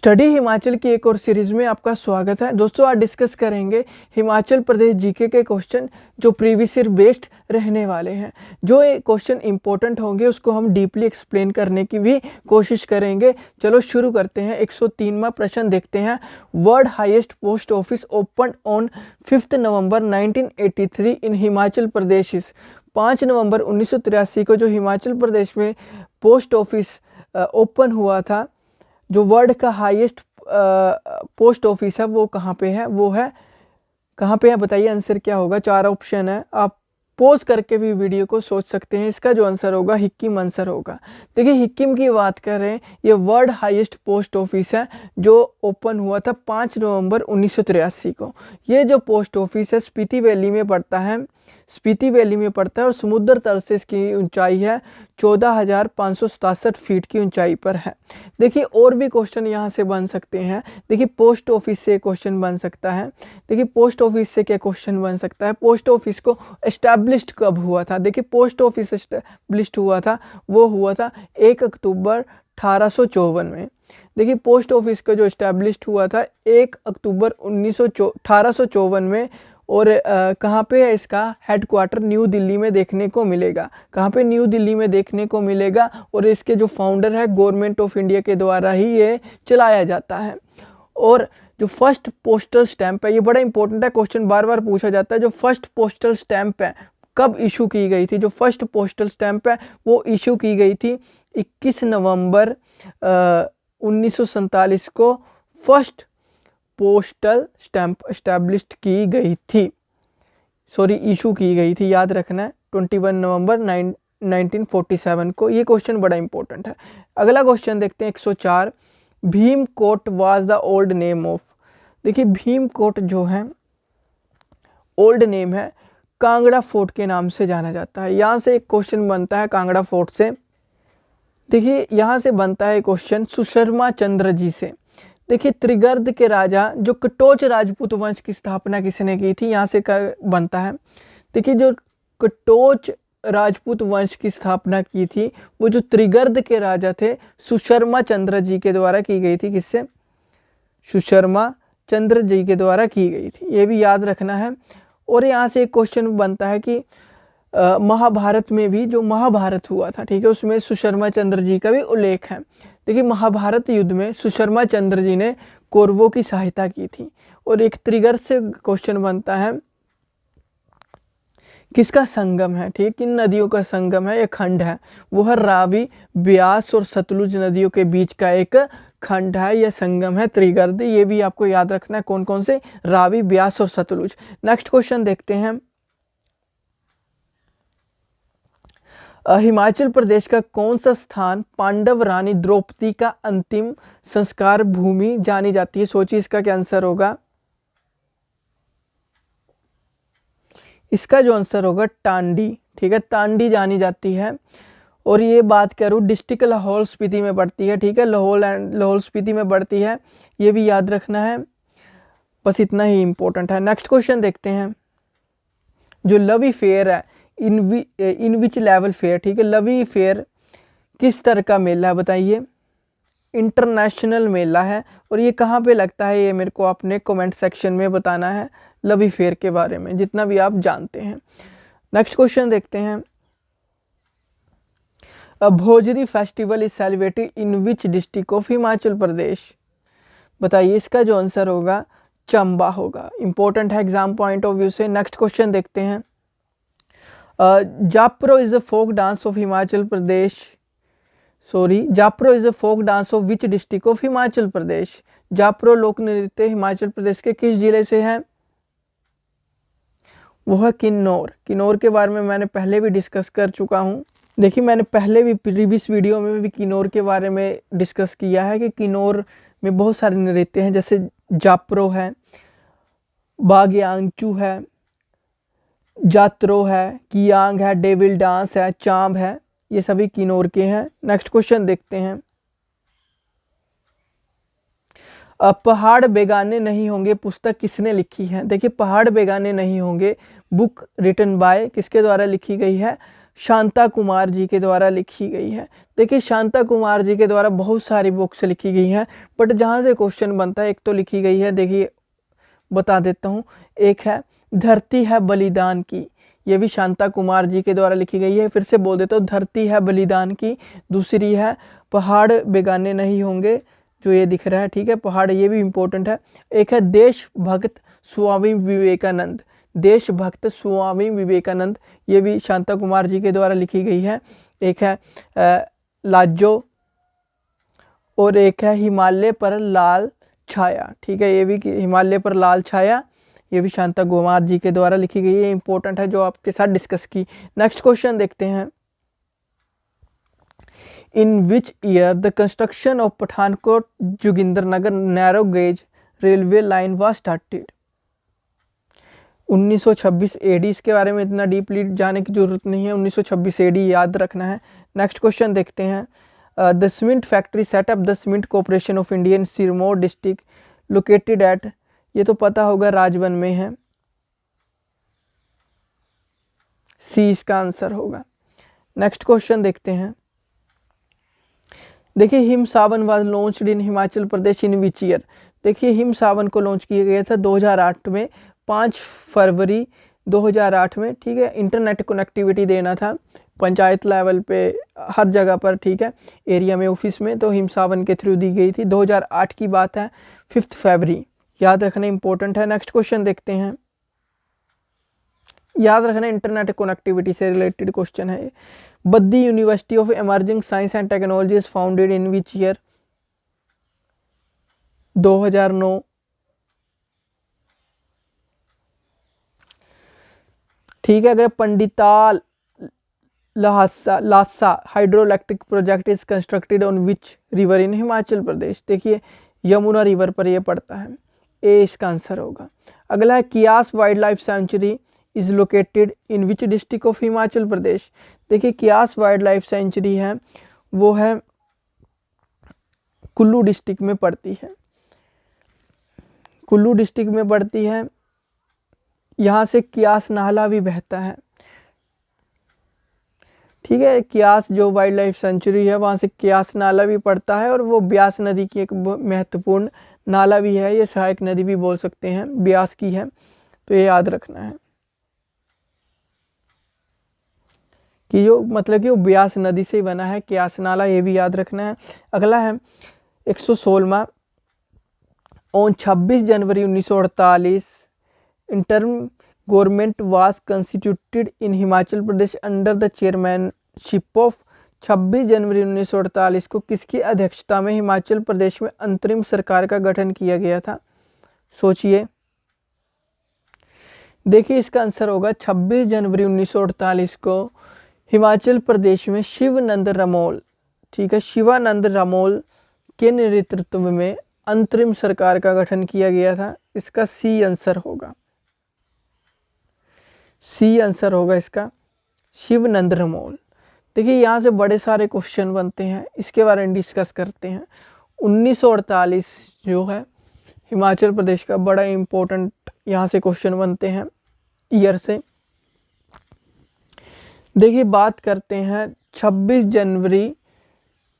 Study Himachal की एक और सीरीज में आपका स्वागत है। दोस्तों, आज डिस्कस करेंगे हिमाचल प्रदेश जीके के क्वेश्चन जो प्रीवियस ईयर बेस्ड रहने वाले हैं। जो ये क्वेश्चन इंपॉर्टेंट होंगे उसको हम डीपली एक्सप्लेन करने की भी कोशिश करेंगे। चलो शुरू करते हैं। 103वां प्रश्न देखते हैं। World highest post office open on 5 नवंबर 1983 इन हिमाचल प्रदेश। 5 नवंबर 1983 को जो हिमाचल प्रदेश में पोस्ट ऑफिस ओपन हुआ था, जो वर्ल्ड का हाईएस्ट पोस्ट ऑफिस है, वो कहाँ पे है? वो है कहाँ पे है? बताइए आंसर क्या होगा। 4 ऑप्शन है, आप पॉज करके भी वीडियो को सोच सकते हैं। इसका जो आंसर होगा हिक्किम आंसर होगा। देखिए, हिक्किम की बात करें, ये वर्ल्ड हाईएस्ट पोस्ट ऑफिस है जो ओपन हुआ था 5 नवंबर 1983 को। ये जो पोस्ट ऑफिस है स्पीति वैली में पड़ता है, स्पीति वैली में पड़ता है और समुद्र तल से इसकी ऊंचाई है 14,567 फीट की ऊंचाई पर है। देखिए, और भी क्वेश्चन यहाँ से बन सकते हैं। देखिए, पोस्ट ऑफिस से क्वेश्चन बन सकता है। देखिए, पोस्ट ऑफिस से क्या क्वेश्चन बन सकता है? पोस्ट ऑफिस को एस्टैब्लिश्ड कब हुआ था? देखिए, पोस्ट ऑफिस एस्टैब्लिश्ड हुआ था, वो हुआ था 1 अक्टूबर 1854 में। देखिए, पोस्ट ऑफिस का जो एस्टैब्लिश्ड हुआ था 1 अक्टूबर 1854 में। और कहाँ पे है इसका हेडक्वार्टर? न्यू दिल्ली में देखने को मिलेगा। कहाँ पे? न्यू दिल्ली में देखने को मिलेगा। और इसके जो फाउंडर है गवर्नमेंट ऑफ इंडिया के द्वारा ही ये चलाया जाता है। और जो फर्स्ट पोस्टल स्टैंप है, ये बड़ा इंपॉर्टेंट है, क्वेश्चन बार बार पूछा जाता है। जो फर्स्ट पोस्टल स्टैंप है कब इशू की गई थी? जो फर्स्ट पोस्टल स्टैंप है वो इशू की गई थी 21 नवंबर 1947 को। फर्स्ट पोस्टल स्टैंप एस्टैब्लिश्ड की गई थी, सॉरी इशू की गई थी, याद रखना है 21 नवंबर 1947 को। ये क्वेश्चन बड़ा इंपॉर्टेंट है। अगला क्वेश्चन देखते हैं 104। Bhim coat was the old name of. देखिए, भीम कोट जो है ओल्ड नेम है, कांगड़ा फोर्ट के नाम से जाना जाता है। यहाँ से एक क्वेश्चन बनता है कांगड़ा फोर्ट से। देखिए, यहाँ से बनता है क्वेश्चन सुशर्मा चंद्र जी से। देखिए, त्रिगर्त के राजा जो कटोच राजपूत वंश की स्थापना किसने की थी? यहाँ से बनता है। देखिए, जो कटोच राजपूत वंश की स्थापना की थी वो जो त्रिगर्त के राजा थे सुशर्मा चंद्र जी के द्वारा की गई थी। किससे? सुशर्मा चंद्र जी के द्वारा की गई थी, ये भी याद रखना है। और यहाँ से एक क्वेश्चन बनता है कि महाभारत में भी जो महाभारत हुआ था, ठीक है, उसमें सुशर्मा चंद्र जी का भी उल्लेख है। देखिए, महाभारत युद्ध में सुशर्मा चंद्र जी ने कौरवों की सहायता की थी। और एक त्रिगर्त से क्वेश्चन बनता है किसका संगम है? ठीक, किन नदियों का संगम है? एक खंड है, वो है रावी, ब्यास और सतलुज नदियों के बीच का एक खंड है, यह संगम है त्रिगर्त। ये भी आपको याद रखना है, कौन कौन से? रावी, ब्यास और सतलुज। नेक्स्ट क्वेश्चन देखते हैं। हिमाचल प्रदेश का कौन सा स्थान पांडव रानी द्रौपदी का अंतिम संस्कार भूमि जानी जाती है? सोचिए इसका क्या आंसर होगा। इसका जो आंसर होगा टांडी, ठीक है, टांडी जानी जाती है। और ये बात करूँ डिस्ट्रिक्ट लाहौल स्पीति में पड़ती है, ठीक है, लाहौल स्पीति में पड़ती है, ये भी याद रखना है। बस इतना ही इंपॉर्टेंट है। नेक्स्ट क्वेश्चन देखते हैं। जो लवी फेयर है इन विच लेवल फेयर, ठीक है, लवी फेयर किस तरह का मेला है? बताइए। इंटरनेशनल मेला है। और ये कहाँ पे लगता है? ये मेरे को आपने कमेंट सेक्शन में बताना है लवी फेयर के बारे में, जितना भी आप जानते हैं। नेक्स्ट क्वेश्चन देखते हैं। Bhojri festival is celebrated in which district of Himachal Pradesh? बताइए, इसका जो आंसर होगा चंबा होगा। इंपॉर्टेंट है एग्जाम पॉइंट ऑफ व्यू से। नेक्स्ट क्वेश्चन देखते हैं। Japro is a folk dance of Himachal Pradesh, sorry, Japro is a folk dance of which district of Himachal Pradesh? Japro लोक नृत्य हिमाचल प्रदेश के किस जिले से है? वो है किन्नौर। किन्नौर के बारे में मैंने पहले भी डिस्कस कर चुका हूँ। देखिए, मैंने पहले भी प्रीवियस वीडियो में भी किन्नौर के बारे में डिस्कस किया है कि किन्नौर में बहुत सारे नृत्य हैं, जैसे जाप्रो है, बाग्यांगचू है, जात्रो है, कियांग है, डेविल डांस है, चांब है, ये सभी किन्नौर के हैं। नेक्स्ट क्वेश्चन देखते हैं। पहाड़ बेगाने नहीं होंगे पुस्तक किसने लिखी है? देखिए, पहाड़ बेगाने नहीं होंगे बुक रिटन बाय किसके द्वारा लिखी गई है? शांता कुमार जी के द्वारा लिखी गई है। देखिए शांता कुमार जी के द्वारा बहुत सारी बुक्स लिखी गई हैं, बट जहाँ से क्वेश्चन बनता है, एक तो लिखी गई है, देखिए बता देता हूँ, एक है धरती है बलिदान की, ये भी शांता कुमार जी के द्वारा लिखी गई है। फिर से बोल देता हूँ, धरती है बलिदान की। दूसरी है पहाड़ बेगाने नहीं होंगे, जो ये दिख रहा है, ठीक है, पहाड़, ये भी इम्पोर्टेंट है। एक है देशभक्त स्वामी विवेकानंद, देशभक्त स्वामी विवेकानंद, ये भी शांता कुमार जी के द्वारा लिखी गई है। एक है लाजो, और एक है हिमालय पर लाल छाया, ठीक है, ये भी हिमालय पर लाल छाया, ये भी शांता कुमार जी के द्वारा लिखी गई है, इंपॉर्टेंट है, जो आपके साथ डिस्कस की। नेक्स्ट क्वेश्चन देखते हैं, in which year the construction of Pathankot Jogindernagar narrow gauge railway line was started. 1926 AD, इसके बारे में इतना डीपली जाने की जरूरत नहीं है, 1926 एडी याद रखना है। नेक्स्ट क्वेश्चन देखते हैं, the cement factory setup the cement corporation of Indian Sirmaur district located at, ये तो पता होगा, राजवन में है, सी इसका आंसर होगा। नेक्स्ट क्वेश्चन देखते हैं, देखिए him Sawan was launched in Himachal Pradesh in which year. देखिए हिम सावन को लॉन्च किया गया था 2008 में, 5 फरवरी 2008 में, ठीक है। इंटरनेट कनेक्टिविटी देना था पंचायत लेवल पे, हर जगह पर, ठीक है, एरिया में, ऑफिस में, तो हिम सावन के थ्रू दी गई थी। 2008 की बात है, 5 फरवरी, याद रखना इंपॉर्टेंट है। नेक्स्ट क्वेश्चन देखते हैं, याद रखना इंटरनेट कनेक्टिविटी से रिलेटेड क्वेश्चन है। Baddi university of emerging science and technology is founded in which year. 2009। ठीक है, अगर Pandital Lasa hydro electric project is constructed on which river in Himachal Pradesh. देखिए यमुना रिवर पर यह पड़ता है, ए इसका आंसर होगा। अगला है Kais wild life sanctuary is located in which district of Himachal Pradesh. देखिए कियास वाइल्ड लाइफ सेंचुरी है, वो है कुल्लू डिस्ट्रिक्ट में पड़ती है, कुल्लू डिस्ट्रिक्ट में पड़ती है। यहाँ से कियास नाला भी बहता है, ठीक है। कियास जो वाइल्ड लाइफ सेंचुरी है, वहाँ से कियास नाला भी पड़ता है, और वो ब्यास नदी की एक महत्वपूर्ण नाला भी है, ये सहायक नदी भी बोल सकते हैं, ब्यास की है, तो ये याद रखना है कि जो मतलब कि वो ब्यास नदी से ही बना है, कियास नाला, ये भी याद रखना है। अगला है 116वां, on 26 January 1948 interim government was constituted in Himachal Pradesh under the chairmanship of. 26 जनवरी 1948 को किसकी अध्यक्षता में हिमाचल प्रदेश में अंतरिम सरकार का गठन किया गया था, सोचिए। देखिए इसका आंसर होगा 26 जनवरी 1948 को हिमाचल प्रदेश में शिवानंद रमोल, ठीक है, शिवानंद रमोल के नेतृत्व में अंतरिम सरकार का गठन किया गया था। इसका सी आंसर होगा, सी आंसर होगा इसका, शिवानंद रमोल। देखिए यहाँ से बड़े सारे क्वेश्चन बनते हैं, इसके बारे में डिस्कस करते हैं। 1948 जो है हिमाचल प्रदेश का बड़ा इम्पोर्टेंट यहाँ से क्वेश्चन बनते हैं ईयर से। देखिए बात करते हैं 26 जनवरी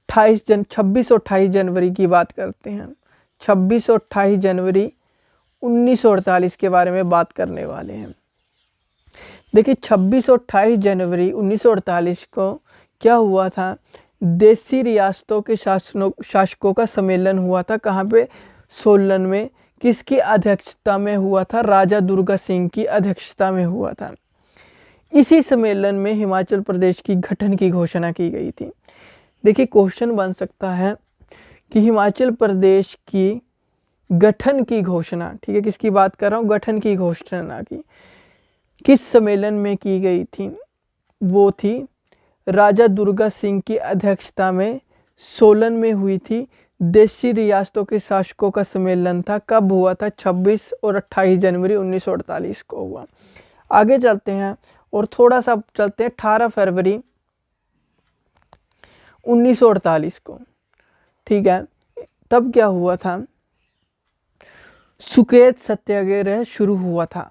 26 और 28 जनवरी की बात करते हैं। 26 और 28 जनवरी 1948 के बारे में बात करने वाले हैं। देखिए 26 और 28 जनवरी 1948 को क्या हुआ था, देसी रियासतों के शासकों का सम्मेलन हुआ था। कहाँ पे, सोलन में। किसकी अध्यक्षता में हुआ था, राजा दुर्गा सिंह की अध्यक्षता में हुआ था। इसी सम्मेलन में हिमाचल प्रदेश की गठन की घोषणा की गई थी। देखिए क्वेश्चन बन सकता है कि हिमाचल प्रदेश की गठन की घोषणा, ठीक है, किसकी बात कर रहा हूँ, गठन की घोषणा की किस सम्मेलन में की गई थी, वो थी राजा दुर्गा सिंह की अध्यक्षता में सोलन में हुई थी। देशी रियासतों के शासकों का सम्मेलन था, कब हुआ था, 26 और 28 जनवरी 1948 को हुआ। आगे चलते हैं और थोड़ा सा चलते हैं 18 फरवरी 1948 को, ठीक है। तब क्या हुआ था, सुकेत सत्याग्रह शुरू हुआ था।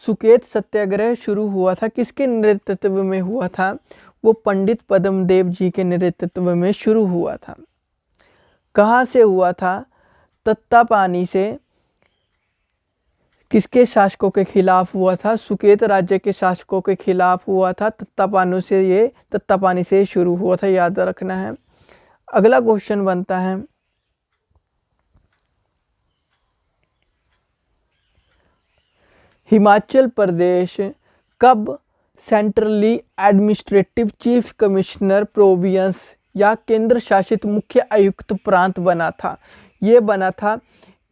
सुकेत सत्याग्रह शुरू हुआ था, किसके नेतृत्व में हुआ था? वो पंडित पद्मदेव जी के नेतृत्व में शुरू हुआ था। कहाँ से हुआ था? तत्तापानी से। किसके शासकों के खिलाफ हुआ था? सुकेत राज्य के शासकों के खिलाफ हुआ था। तत्तापानी से शुरू हुआ था, याद रखना है। अगला क्वेश्चन बनता है, हिमाचल प्रदेश कब centrally administrative chief commissioner province या केंद्र शासित मुख्य आयुक्त प्रांत बना था? ये बना था,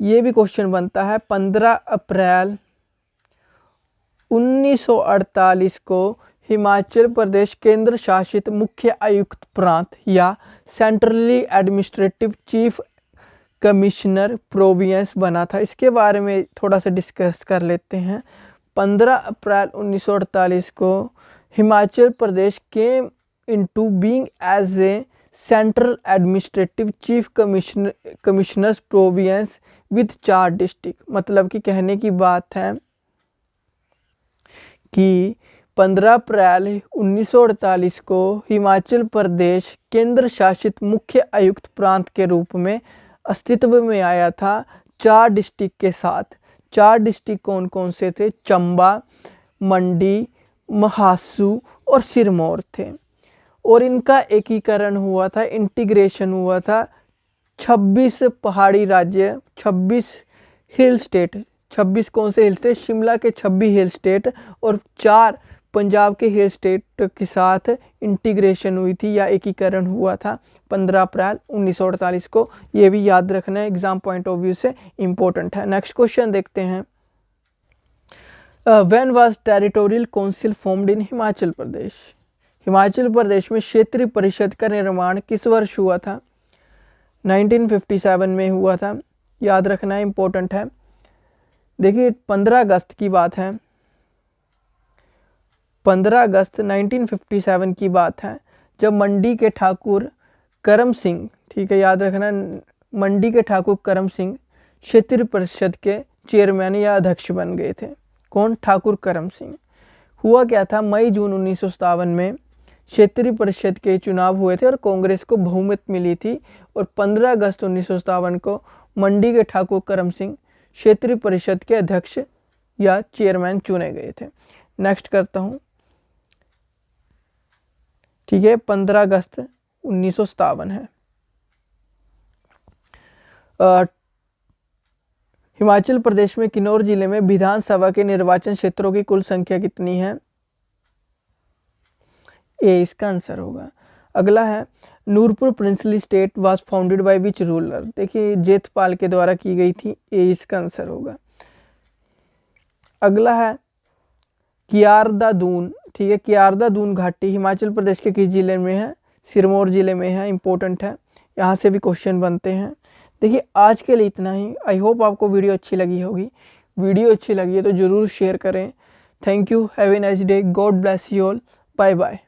ये भी क्वेश्चन बनता है 15 अप्रैल 1948 को हिमाचल प्रदेश केंद्र शासित मुख्य आयुक्त प्रांत या centrally administrative chief commissioner province बना था। इसके बारे में थोड़ा सा डिस्कस कर लेते हैं। 15 अप्रैल 1948 को Himachal Pradesh came into being as a central administrative chief commissioner's province with 4 district. मतलब कि कहने की बात है कि 15 अप्रैल 1948 को हिमाचल प्रदेश केंद्र शासित मुख्य आयुक्त प्रांत के रूप में अस्तित्व में आया था 4 डिस्ट्रिक्ट के साथ। 4 डिस्ट्रिक्ट कौन कौन से थे? चंबा, मंडी, महासू और सिरमौर थे। और इनका एकीकरण हुआ था, इंटीग्रेशन हुआ था 26 पहाड़ी राज्य, 26 हिल स्टेट। 26 कौन से हिल स्टेट? शिमला के 26 हिल स्टेट और 4 पंजाब के हिल स्टेट के साथ इंटीग्रेशन हुई थी या एकीकरण हुआ था 15 अप्रैल 1948 को। ये भी याद रखना है, एग्जाम पॉइंट ऑफ व्यू से इम्पोर्टेंट है। नेक्स्ट क्वेश्चन देखते हैं, when was territorial council formed in Himachal Pradesh? Himachal Pradesh में क्षेत्रीय परिषद का निर्माण किस वर्ष हुआ था? 1957 में हुआ था, याद रखना है, इम्पोर्टेंट है। देखिए 15 अगस्त की बात है, 15 अगस्त 1957 की बात है, जब मंडी के ठाकुर करम सिंह, ठीक है याद रखना, मंडी के ठाकुर करम सिंह क्षेत्रीय परिषद के चेयरमैन या अध्यक्ष बन गए थे। कौन? ठाकुर करम सिंह। हुआ क्या था, मई जून 1957 में क्षेत्रीय परिषद के चुनाव हुए थे और कांग्रेस को बहुमत मिली थी और 15 अगस्त 1957 को मंडी के ठाकुर करम सिंह क्षेत्रीय परिषद के अध्यक्ष या चेयरमैन चुने गए थे। नेक्स्ट करता हूं, ठीक है, 15 अगस्त 1957 है। हिमाचल प्रदेश में किन्नौर जिले में विधानसभा के निर्वाचन क्षेत्रों की कुल संख्या कितनी है? ए इसका आंसर होगा। अगला है, Noorpur princely state was founded by which ruler? देखिए जेठपाल के द्वारा की गई थी, ए इसका आंसर होगा। अगला है कियारदा दून, ठीक है, कियारदा दून घाटी हिमाचल प्रदेश के किस जिले में है? सिरमौर जिले में है, इंपॉर्टेंट है, यहाँ से भी क्वेश्चन बनते हैं। देखिए आज के लिए इतना ही। आई होप आपको वीडियो अच्छी लगी होगी। वीडियो अच्छी लगी है तो ज़रूर शेयर करें। Thank you, have a nice day, God bless you all, bye bye.